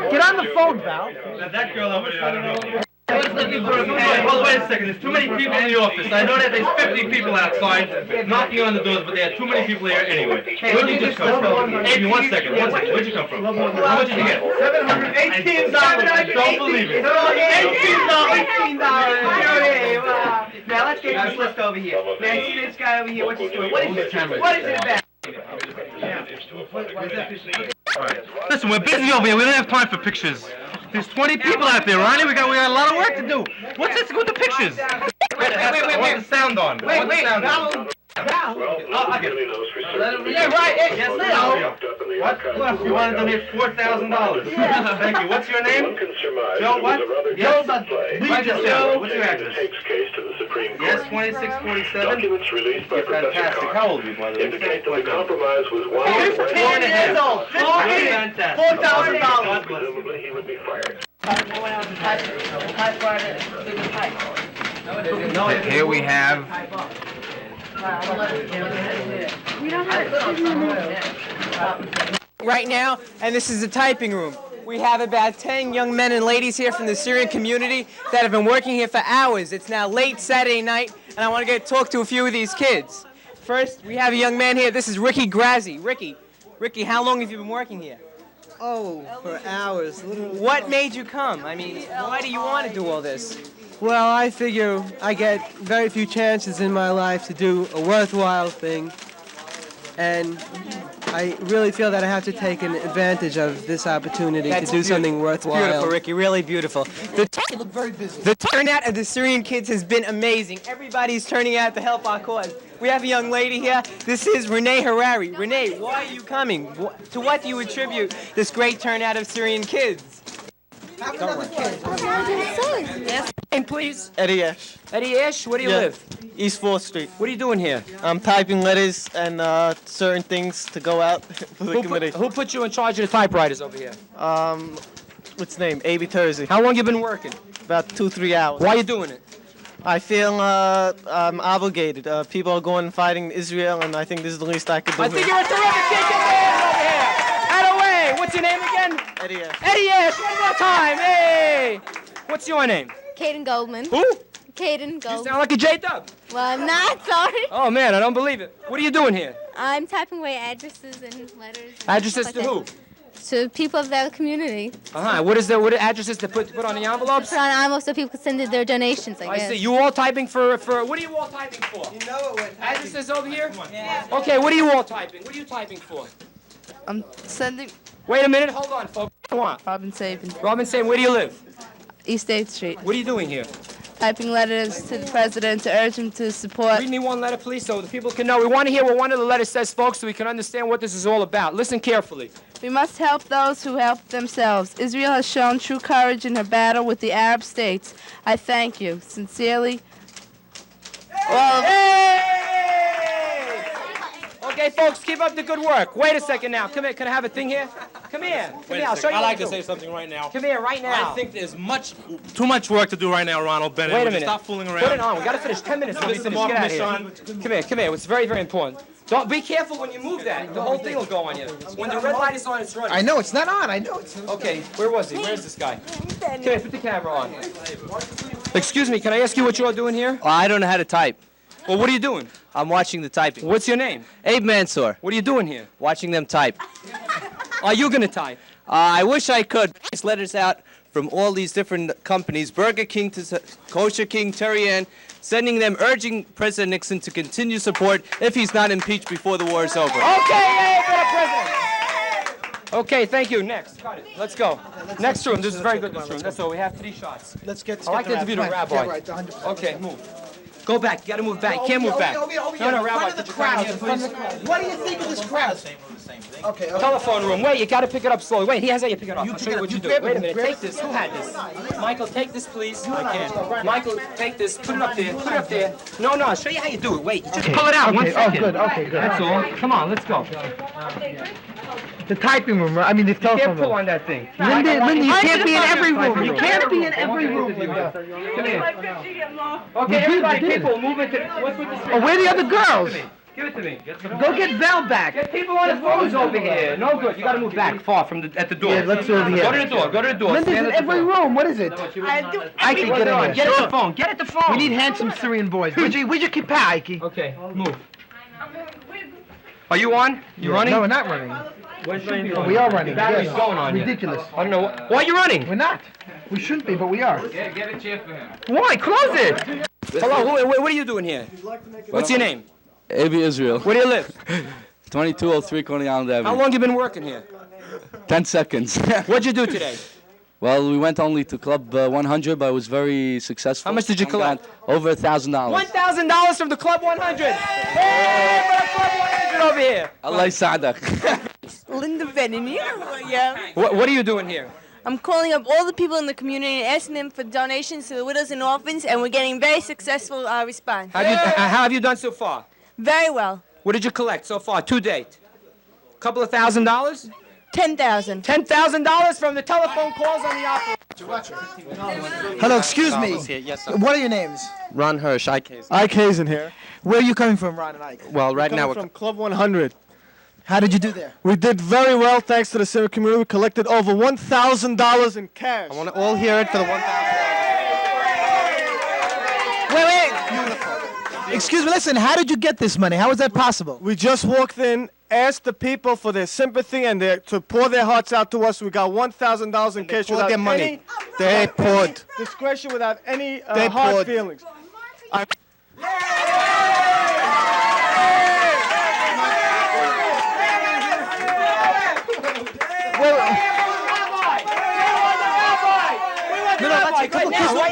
Get on the phone, Val. That girl over there, I don't know. Wait a second, there's too many people in the office. I know that there's 50 people outside knocking on the doors, but there are too many people here anyway. Where'd you just come from? Amy, one second. Where'd you come from? How much did you get? $718. Don't believe it. $18. Now let's get this list over here. Now you see this guy over here, what's he doing? What is it? What is it about? Listen, we're busy over here. We don't have time for pictures. There's 20 people out there, Ronnie. We got a lot of work to do. What's this with the pictures? Wait. I want the sound on. Wait. Yeah, right. Yes, What? You want to donate $4,000. Yeah. Thank you. What's your name? Joe what? Joe. What's your address? Yes, 2647. Documents released by Fantastic. How old are you, by the way? Indicate that the compromise was $10 years old. $4,000. Presumably he would be fired. Here we have right now, and this is the typing room. We have about 10 young men and ladies here from the Syrian community that have been working here for hours. It's now late Saturday night, and I want to talk to a few of these kids. First, we have a young man here. This is Ricky Grazzi. Ricky, how long have you been working here? Oh, for hours. What made you come? I mean, why do you want to do all this? Well, I figure I get very few chances in my life to do a worthwhile thing, and I really feel that I have to take an advantage of this opportunity to do something worthwhile. Beautiful, Ricky, really beautiful. The turnout of the Syrian kids has been amazing. Everybody's turning out to help our cause. We have a young lady here. This is Renee Harari. Renee, why are you coming? To what do you attribute this great turnout of Syrian kids? Yes. And please. Eddie Ash. Eddie Ash, where do you live? East 4th Street. What are you doing here? I'm typing letters and certain things to go out for the committee. Who put you in charge of the typewriters over here? What's his name? A.B. Terzi. How long you been working? About 2-3 hours. Why are you doing it? I feel I'm obligated. People are going and fighting Israel, and I think this is the least I could do. I think you're a terrific kid. Get your hands over here. Out of the way. What's your name again? Eddie Ash. Eddie Ash. One more time. Hey. What's your name? Caden Goldman. Who? Caden You Goldman. sound like a J-Dub. Well, I'm not, sorry. Oh, man, I don't believe it. What are you doing here? I'm typing away addresses and letters. And Addresses stuff to like who? that. To people of their community. What are addresses to put on the envelopes? Put on envelopes so people can send their donations, I guess. I see. You all typing for what are you all typing for? You know what we're typing. Addresses over here? Yeah. Okay, what are you all typing? What are you typing for? I'm sending. Wait a minute, hold on, folks. What do you want? Robin Sabin. Robin Sabin, where do you live? East 8th Street. What are you doing here? Typing letters to the president to urge him to support. Read me one letter, please, so the people can know. We want to hear what one of the letters says, folks, so we can understand what this is all about. Listen carefully. We must help those who help themselves. Israel has shown true courage in her battle with the Arab states. I thank you. Sincerely. Okay, folks, keep up the good work. Wait a second now. Come here. Can I have a thing here? Come here. Come here. I'll show you. I'd like to say something right now. Come here right now. I think there's too much work to do right now, Ronald Bennett. Wait a minute. Stop fooling around. Put it on. We got to finish 10 minutes. Get out of here. Come here. It's very, very important. Don't be careful when you move that. The whole thing will go on you. When the red light is on, it's running. I know it's not on. I know it's. Okay, where was he? Where's this guy? Come here, put the camera on. Excuse me, can I ask you what you're doing here? I don't know how to type. Well, what are you doing? I'm watching the typing. What's your name? Abe Mansour. What are you doing here? Watching them type. Are you going to type? I wish I could. These letters out from all these different companies, Burger King to Kosher King, Terrian, sending them urging President Nixon to continue support if he's not impeached before the war is over. Okay, Abe, for the president. Okay, thank you. Next. Got it. Let's go. Next room. This is very good, this room. That's all. We have 3 shots. Let's get. I like to interview the rabbi. Yeah, right, 100%. Okay, move. Go back. You got to move back. You can't move back. No, Rabbi, put your hand here, please. What do you think of this crowd? Okay. Telephone room. Wait, you got to pick it up slowly. Wait, here's how you pick it up. I'll show you what you do. grab it, Wait a minute. grab Take it. this. Who had this? Michael, take this, please. I can't. Michael, take this. Put it up there. Put it up there. No, I'll show you how you do it. Wait, just pull it out. 1 second. Oh, good. Okay, good. That's all. Come on, let's go. The typing room. I mean, the You telephone can't pull room. on that thing. Linda, you can't be in every room. You can't be in every room. Come here. Okay, everybody, people, move into. What's with this? Oh, where are the other girls? Give it to me. Go get Val back. Get people on the phones over here. No good. You gotta move back far from at the door. Yeah, let's over here. Go to the door. Go to the door. Linda's Stand in at the every door. room. What is it? I Ike, get in here. Get at the phone. Get at the phone. We need handsome Syrian boys. Where's your kippah, Ike? Okay, move. Are you on? You running? No, we're not running. Where's We are running. Battery's Yes. going on. Ridiculous. I don't know. Why are you running? We're not. We shouldn't be, but we are. Get a chair for him. Why? Close it. Hello, what are you doing here? What's your name? Abi Israel. Where do you live? 2203 Coney Island Avenue. How long you been working here? 10 seconds. What'd you do today? Well, we went only to Club 100, but it was very successful. How much did you collect? Over $1,000. $1,000 from the Club 100. Hey, for the Club 100 over here. Allah Yisa'adak. Linda Benning, yeah. What are you doing here? I'm calling up all the people in the community and asking them for donations to the widows and orphans, and we're getting very successful response. How have you done so far? Very well. What did you collect so far to date? Couple of $1,000? 10,000. $10,000 from the telephone calls on the operator. Hello, excuse me. Yes, What are your names? Ron Hirsch, Ike Hazen. Ike Hazen here. Where are you coming from, Ron and Ike? Well, right now We're we're from Club 100. How did you do there? We did very well, thanks to the Syrian community. We collected over $1,000 in cash. I want to all hear it for the $1,000. Wait. Excuse me, listen, how did you get this money? How was that possible? We just walked in, asked the people for their sympathy and to pour their hearts out to us. We got $1,000 in cash without their money. They poured. Discretion, without any They hard poured. feelings. Right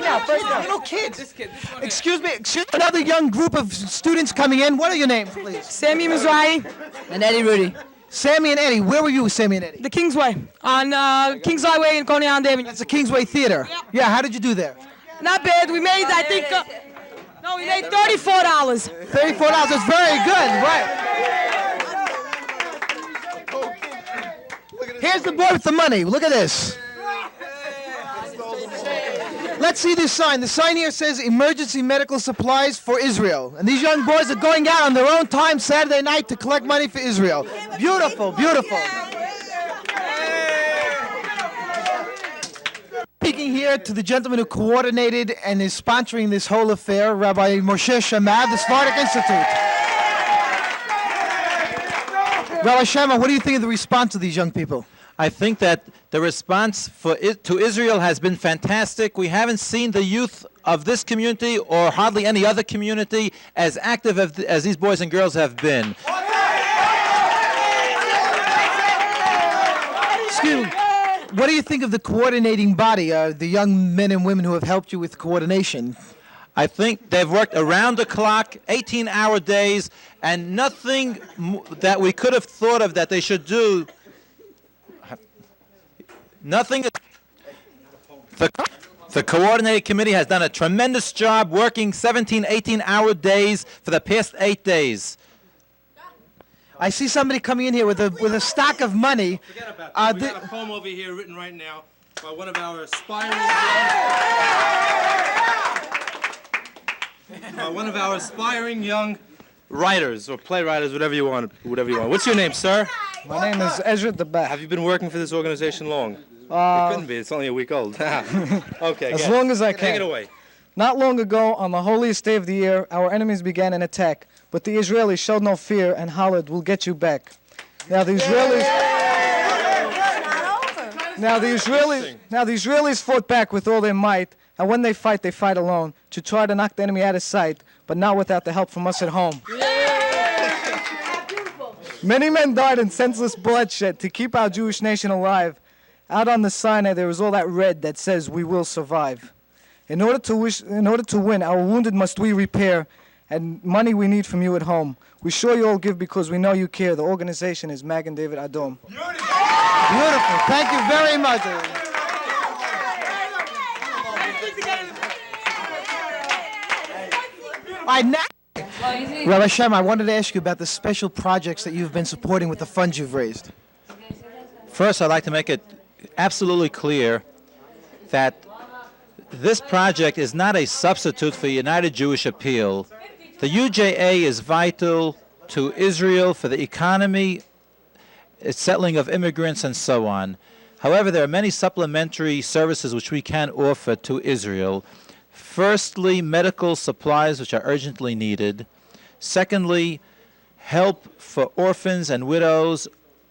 now. Little kids. Excuse me, another young group of students coming in. What are your names, please? Sammy Mizrahi And Eddie Rudy. Sammy and Eddie. Where were you, Sammy and Eddie? The Kingsway. On Kings Highway in Coney Island Avenue. That's the Kingsway Theater. Yeah, how did you do there? Not bad. We made, I think, we made $34. $34, that's very good, right. Here's the boy with the money. Look at this. Let's see this sign. The sign here says emergency medical supplies for Israel. And these young boys are going out on their own time Saturday night to collect money for Israel. Beautiful, beautiful. Speaking here to the gentleman who coordinated and is sponsoring this whole affair, Rabbi Moshe Shamav, the Sephardic Institute. Rabbi Shama, what do you think of the response of these young people? I think that the response to Israel has been fantastic. We haven't seen the youth of this community or hardly any other community as active as these boys and girls have been. Excuse me. What do you think of the coordinating body, the young men and women who have helped you with coordination? I think they've worked around the clock, 18-hour days, and nothing that we could have thought of that they should do. Nothing. The coordinating committee has done a tremendous job working 17, 18-hour days for the past 8 days. I see somebody coming in here with a stock of money. Forget about that. We got a poem over here written right now by one of our aspiring young writers or playwriters, whatever you want. What's your name, sir? My name is Ezra Debach. Have you been working for this organization long? It couldn't be. It's only a week old. Okay. As long as I can. Take it away. Not long ago, on the holiest day of the year, our enemies began an attack, but the Israelis showed no fear and hollered, "We'll get you back." Now the Israelis fought back with all their might, and when they fight alone to try to knock the enemy out of sight, but not without the help from us at home. Many men died in senseless bloodshed to keep our Jewish nation alive. Out on the Sinai, there is all that red that says, "We will survive." In order to win, our wounded must we repair, and money we need from you at home. We sure you all give because we know you care. The organization is Magen David Adom. Beautiful. Thank you very much. Rabbi Shem, I wanted to ask you about the special projects that you've been supporting with the funds you've raised. First, I'd like to make it absolutely clear that this project is not a substitute for United Jewish Appeal. The UJA is vital to Israel for the economy, settling of immigrants, and so on. However, there are many supplementary services which we can offer to Israel. Firstly, medical supplies, which are urgently needed. Secondly, help for orphans and widows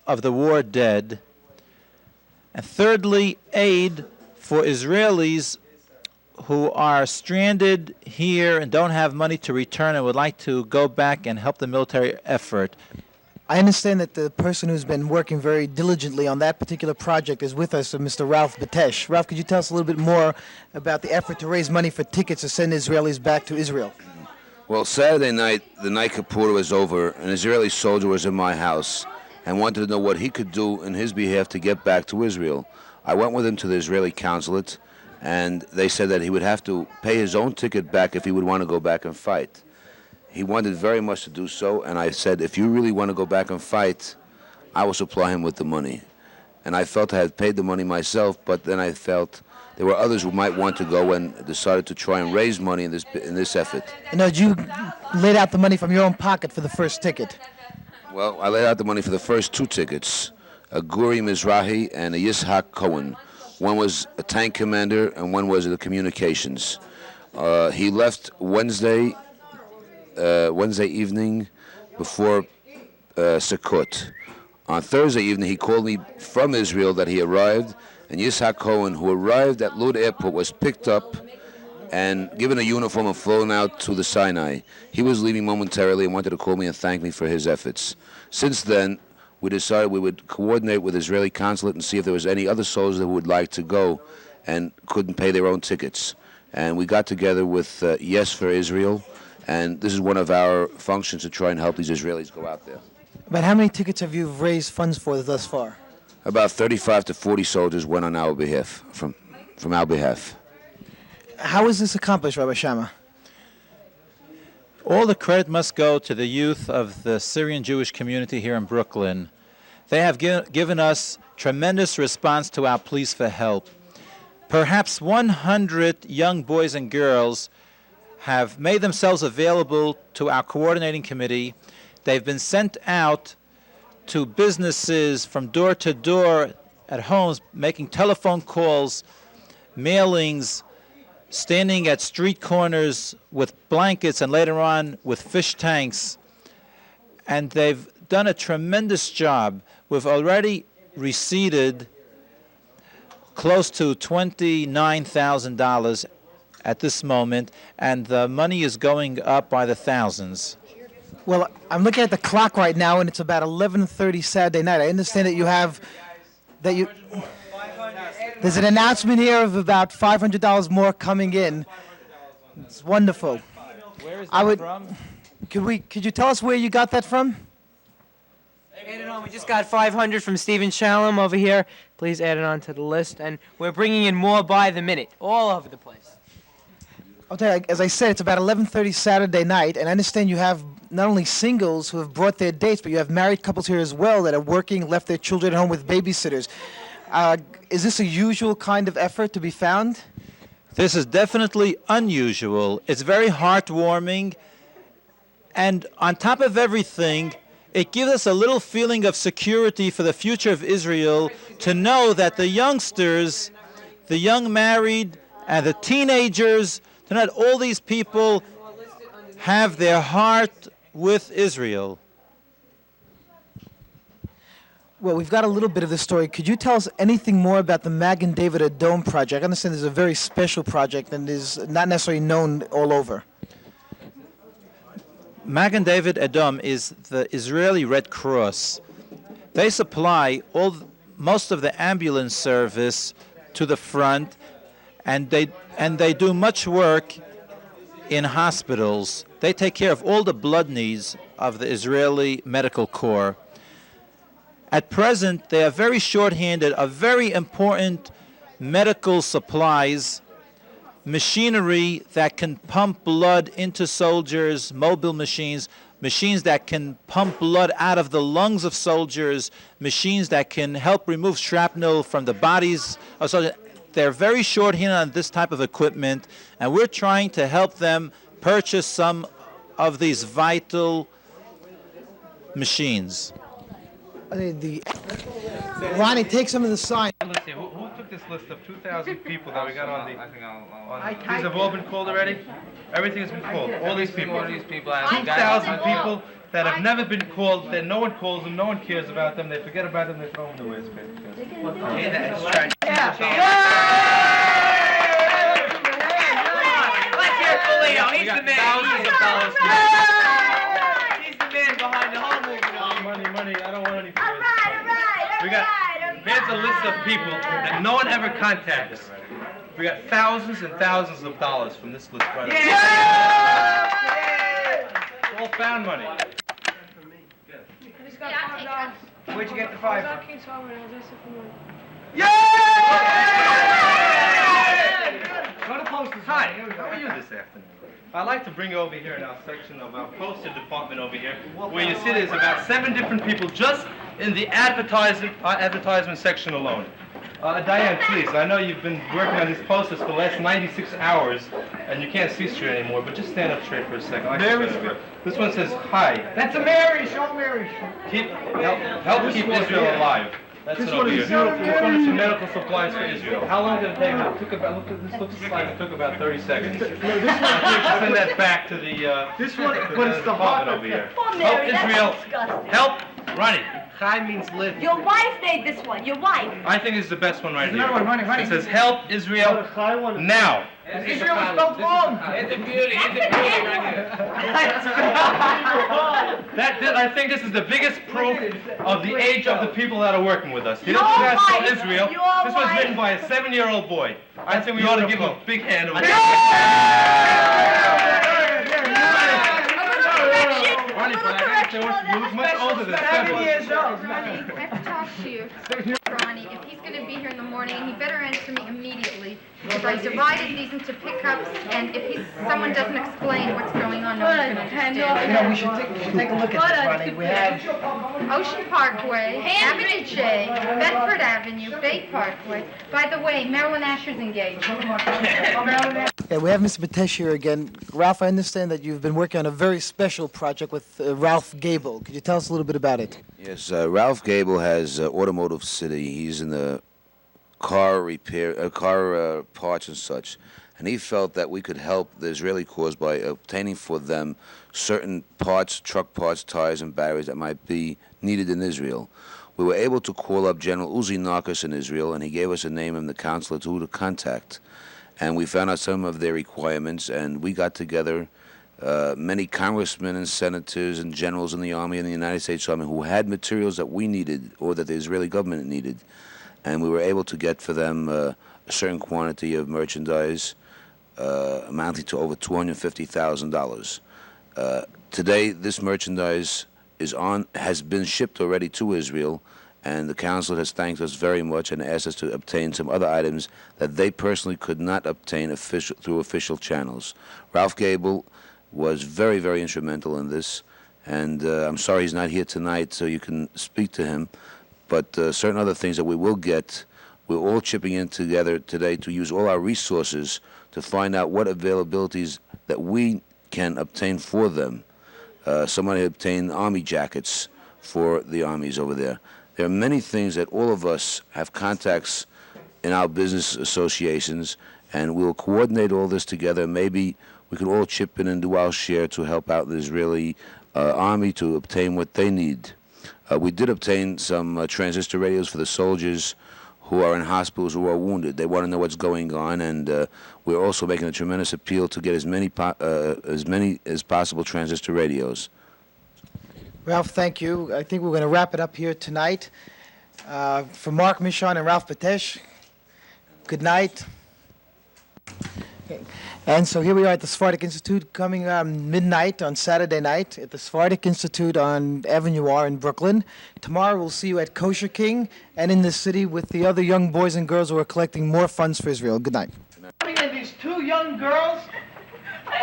of the war dead. And thirdly, aid for Israelis who are stranded here and don't have money to return and would like to go back and help the military effort. I understand that the person who's been working very diligently on that particular project is with us, Mr. Ralph Batesh. Ralph, could you tell us a little bit more about the effort to raise money for tickets to send Israelis back to Israel? Well, Saturday night, the night Kippur was over, an Israeli soldier was in my house and wanted to know what he could do in his behalf to get back to Israel. I went with him to the Israeli consulate, and they said that he would have to pay his own ticket back if he would want to go back and fight. He wanted very much to do so, and I said, if you really want to go back and fight, I will supply him with the money. And I felt I had paid the money myself, but then I felt there were others who might want to go and decided to try and raise money in this effort. No, you laid out the money from your own pocket for the first ticket. Well, I laid out the money for the first two tickets, a Guri Mizrahi and a Yitzhak Cohen. One was a tank commander and one was the communications. He left Wednesday evening before Sukkot. On Thursday evening, he called me from Israel that he arrived, and Yitzhak Cohen, who arrived at Lod Airport, was picked up and given a uniform and flown out to the Sinai. He was leaving momentarily and wanted to call me and thank me for his efforts. Since then, we decided we would coordinate with the Israeli consulate and see if there was any other soldiers that would like to go and couldn't pay their own tickets. And we got together with Yes for Israel, and this is one of our functions to try and help these Israelis go out there. About how many tickets have you raised funds for thus far? About 35 to 40 soldiers went on our behalf, from our behalf. How is this accomplished, Rabbi Shammah? All the credit must go to the youth of the Syrian Jewish community here in Brooklyn. They have given us tremendous response to our pleas for help. Perhaps 100 young boys and girls have made themselves available to our coordinating committee. They've been sent out to businesses from door to door at homes, making telephone calls, mailings, standing at street corners with blankets and later on with fish tanks. And they've done a tremendous job. We've already receipted close to $29,000 at this moment, and the money is going up by the thousands. Well, I'm looking at the clock right now, and it's about 11:30 Saturday night. I understand that there's an announcement here of about $500 more coming in. It's wonderful. Where is that from? Could you tell us where you got that from? Add it on. We just got 500 from Stephen Shalom over here. Please add it on to the list. And we're bringing in more by the minute, all over the place. I'll tell you, as I said, it's about 11:30 Saturday night, and I understand you have not only singles who have brought their dates, but you have married couples here as well that are working, left their children at home with babysitters. Is this a usual kind of effort to be found? This is definitely unusual. It's very heartwarming, and on top of everything, it gives us a little feeling of security for the future of Israel to know that the youngsters, the young married, and the teenagers, to know that all these people have their heart with Israel. Well, we've got a little bit of the story. Could you tell us anything more about the Magen David Adom project? I understand this is a very special project and is not necessarily known all over. Magen David Adom is the Israeli Red Cross. They supply most of the ambulance service to the front, and they do much work in hospitals. They take care of all the blood needs of the Israeli Medical Corps. At present, they are very short-handed of very important medical supplies, machinery that can pump blood into soldiers, mobile machines, machines that can pump blood out of the lungs of soldiers, machines that can help remove shrapnel from the bodies of soldiers. They're very short-handed on this type of equipment, and we're trying to help them purchase some of these vital machines. Ronnie, take some of the sign. Let's see, who took this list of 2,000 people that we got on the... These have all been called already? Everything has been called. All these people. 2,000 people that have never been called, that no one calls them, no one cares about them, they forget about them, they throw them in the waste bin. Okay, that's trash. Let's hear it for Leo. He's the man. Thousands of dollars. He's the man behind the whole movement. Money, I don't want any praise. We got, here's a list of people that no one ever contacts. We got thousands and thousands of dollars from this list right here. It's all found money. Where'd you get the 5 from? Go to posters. Hi, how are you this afternoon? I'd like to bring you over here in our section of our poster department over here, where you see there's about 7 different people just in the advertisement section alone. Diane, please, I know you've been working on these posters for the last 96 hours, and you can't see straight anymore, but just stand up straight for a second. This one says, hi. That's a Mary. Show Mary. Help keep Israel alive. That's This it one over is here. beautiful. This one is for medical supplies for Israel. How long did it take? It took about, look at this slide, it took about 30 seconds. Send that back to the, This one, to but it's the heart over here. Poor Help Mary, that's Israel. disgusting. Help, Ronnie. Chai means live. Your wife made this one. Your wife. I think it's the best one right There's here. another one, Ronnie. It says, help Israel now. Israel is spelled wrong. It's a beauty. It's a beauty right here. I think this is the biggest proof of the age of the people that are working with us. He doesn't You're ask for right. Israel. You're This was right. written by a 7-year-old boy. I think we ought to give him a big hand over there. Ronnie, but I gotta say, you look much older than 7. 7 years old. Ronnie, I have to talk to you. Ronnie, if he's going to be here in the morning, he better answer me immediately. Because I divided these into pickups, and if someone doesn't explain what's going on, no one's going to understand. We should take a look at this, Ronnie. We have Ocean Parkway, Avenue J, Bedford Avenue, Bay Parkway. By the way, Marilyn Asher's engaged. Yeah, we have Mr. Batesh here again. Ralph, I understand that you've been working on a very special project with Ralph Gable. Could you tell us a little bit about it? Yes, Ralph Gable has Automotive City. He's in the car repair, car parts and such. And he felt that we could help the Israeli cause by obtaining for them certain parts, truck parts, tires, and batteries that might be needed in Israel. We were able to call up General Uzi Narcos in Israel, and he gave us a name and the counselor to who to contact. And we found out some of their requirements, and we got together many congressmen and senators and generals in the Army and the United States Army who had materials that we needed or that the Israeli government needed. And we were able to get for them a certain quantity of merchandise amounting to over $250,000. Today, this merchandise has been shipped already to Israel, and the council has thanked us very much and asked us to obtain some other items that they personally could not obtain through official channels. Ralph Gable was very, very instrumental in this, and I'm sorry he's not here tonight so you can speak to him, but certain other things that we will get, we're all chipping in together today to use all our resources to find out what availabilities that we can obtain for them. Somebody obtained army jackets for the armies over there. There are many things that all of us have contacts in our business associations, and we'll coordinate all this together. Maybe we can all chip in and do our share to help out the Israeli army to obtain what they need. We did obtain some transistor radios for the soldiers who are in hospitals who are wounded. They want to know what's going on, and we're also making a tremendous appeal to get as many as possible transistor radios. Ralph, thank you. I think we're going to wrap it up here tonight. For Mark Michon and Ralph Batesh, good night. Okay. And so here we are at the Sephardic Institute, coming midnight on Saturday night at the Sephardic Institute on Avenue R in Brooklyn. Tomorrow we'll see you at Kosher King and in the city with the other young boys and girls who are collecting more funds for Israel. Good night. And these 2 young girls,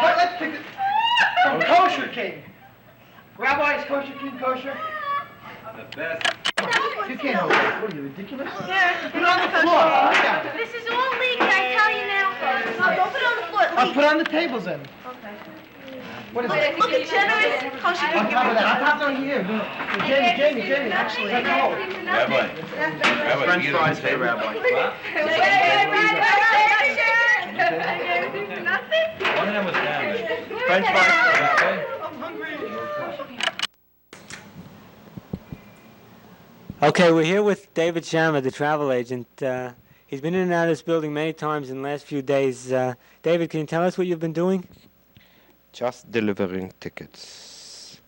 let's pick it from Kosher King. Rabbi, is Kosher King kosher? The best. You can't hold that. What are you, ridiculous? Yeah. Put it on the floor. This is all leaking, I tell you now. No, don't put it on the floor. I'll put it on the tables then. Okay. What is Look it? at generous kosher On cookie. top of that, on top of here. Jamie, actually. Rabbi, French fries for the rabbi. One of them was down there. French fries for the rabbi. I'm hungry. Okay, we're here with David Shammer, the travel agent. He's been in and out of this building many times in the last few days. David, can you tell us what you've been doing? Just delivering tickets.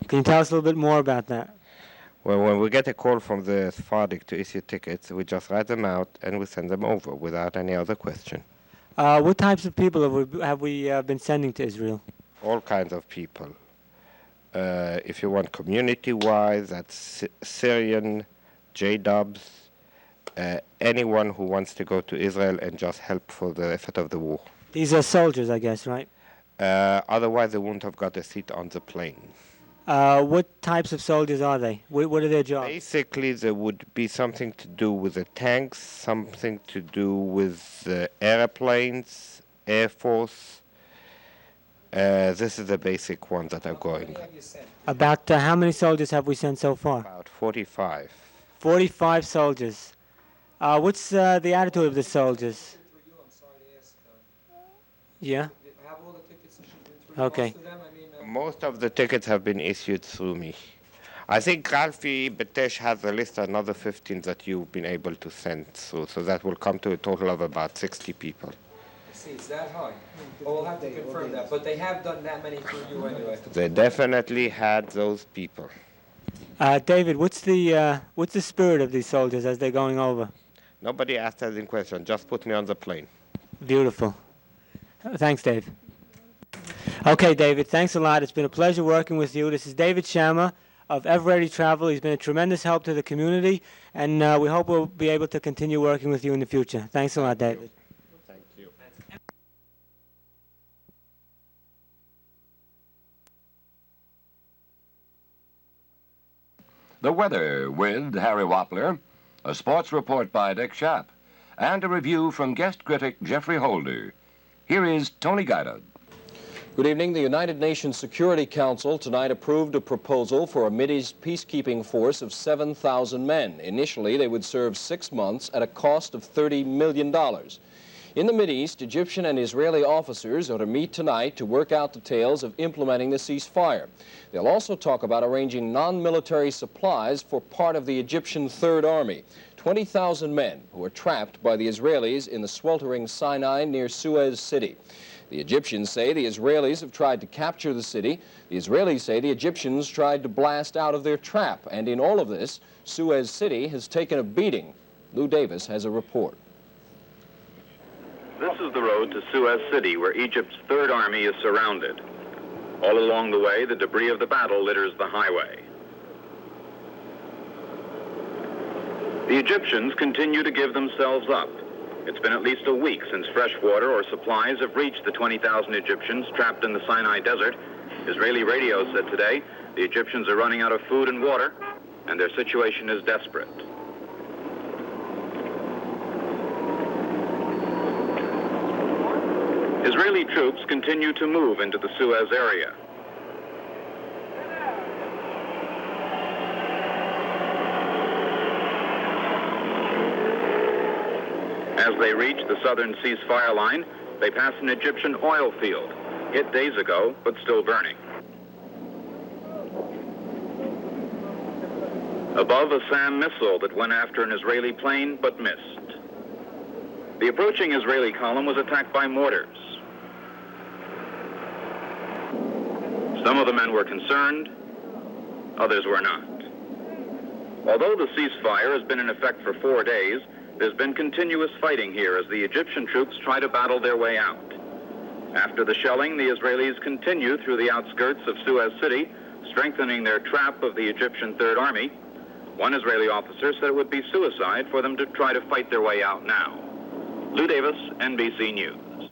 Can you tell us a little bit more about that? Well, when we get a call from the Sephardic to issue tickets, we just write them out and we send them over without any other question. What types of people have we been sending to Israel? All kinds of people. If you want community-wise, that's Syrian, J-dubs, anyone who wants to go to Israel and just help for the effort of the war. These are soldiers, I guess, right? Otherwise, they wouldn't have got a seat on the plane. What types of soldiers are they? What are their jobs? Basically, there would be something to do with the tanks, something to do with the airplanes, Air Force. This is the basic ones that are going. About how many soldiers have we sent so far? About 45. 45 soldiers. What's the attitude of the soldiers? Yeah? Okay. Most of the tickets have been issued through me. I think Ralphie Betesh has a list of another 15 that you've been able to send through, so that will come to a total of about 60 people. See, it's that high. Well, we'll have to confirm that, but they have done that many through you anyway. They definitely had those people. David, what's the spirit of these soldiers as they're going over? Nobody asked us in question, just put me on the plane. Beautiful. Thanks, Dave. Okay, David, thanks a lot. It's been a pleasure working with you. This is David Shammer of Ever Ready Travel. He's been a tremendous help to the community, and we hope we'll be able to continue working with you in the future. Thanks a lot, David. Thank you. The weather with Harry Wappler, a sports report by Dick Schaap, and a review from guest critic Jeffrey Holder. Here is Tony Guida. Good evening. The United Nations Security Council tonight approved a proposal for a Mideast peacekeeping force of 7,000 men. Initially, they would serve 6 months at a cost of $30 million. In the Mideast, Egyptian and Israeli officers are to meet tonight to work out details of implementing the ceasefire. They'll also talk about arranging non-military supplies for part of the Egyptian Third Army, 20,000 men who are trapped by the Israelis in the sweltering Sinai near Suez City. The Egyptians say the Israelis have tried to capture the city. The Israelis say the Egyptians tried to blast out of their trap. And in all of this, Suez City has taken a beating. Lou Davis has a report. This is the road to Suez City, where Egypt's Third Army is surrounded. All along the way, the debris of the battle litters the highway. The Egyptians continue to give themselves up. It's been at least a week since fresh water or supplies have reached the 20,000 Egyptians trapped in the Sinai Desert. Israeli radio said today the Egyptians are running out of food and water, and their situation is desperate. Israeli troops continue to move into the Suez area. As they reach the southern ceasefire line, they pass an Egyptian oil field, hit days ago, but still burning. Above, a SAM missile that went after an Israeli plane, but missed. The approaching Israeli column was attacked by mortars. Some of the men were concerned, others were not. Although the ceasefire has been in effect for 4 days, there's been continuous fighting here as the Egyptian troops try to battle their way out. After the shelling, the Israelis continue through the outskirts of Suez City, strengthening their trap of the Egyptian Third Army. One Israeli officer said it would be suicide for them to try to fight their way out now. Lou Davis, NBC News.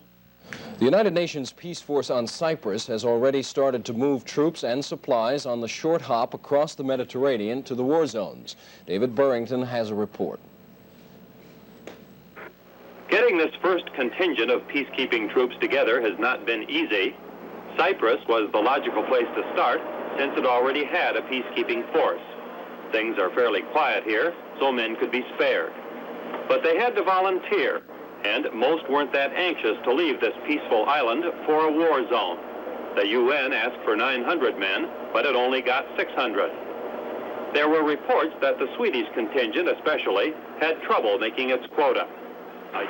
The United Nations Peace Force on Cyprus has already started to move troops and supplies on the short hop across the Mediterranean to the war zones. David Burrington has a report. Getting this first contingent of peacekeeping troops together has not been easy. Cyprus was the logical place to start since it already had a peacekeeping force. Things are fairly quiet here, so men could be spared. But they had to volunteer, and most weren't that anxious to leave this peaceful island for a war zone. The UN asked for 900 men, but it only got 600. There were reports that the Swedish contingent especially had trouble making its quota.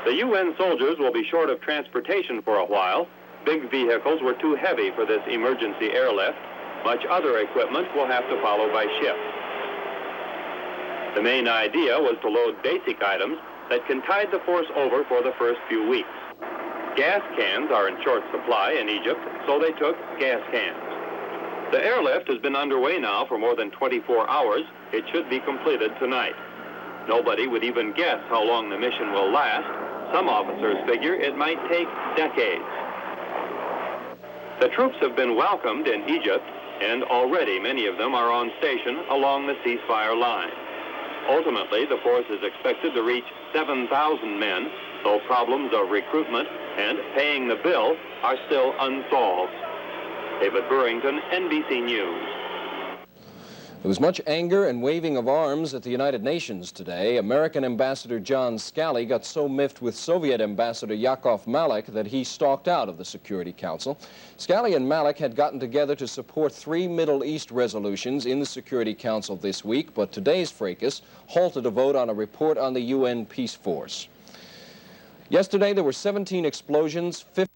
The UN soldiers will be short of transportation for a while. Big vehicles were too heavy for this emergency airlift. Much other equipment will have to follow by ship. The main idea was to load basic items that can tide the force over for the first few weeks. Gas cans are in short supply in Egypt, so they took gas cans. The airlift has been underway now for more than 24 hours. It should be completed tonight. Nobody would even guess how long the mission will last. Some officers figure it might take decades. The troops have been welcomed in Egypt, and already many of them are on station along the ceasefire line. Ultimately, the force is expected to reach 7,000 men, though problems of recruitment and paying the bill are still unsolved. David Burrington, NBC News. There was much anger and waving of arms at the United Nations today. American Ambassador John Scally got so miffed with Soviet Ambassador Yakov Malik that he stalked out of the Security Council. Scally and Malik had gotten together to support 3 Middle East resolutions in the Security Council this week, but today's fracas halted a vote on a report on the UN Peace Force. Yesterday, there were 17 explosions, 50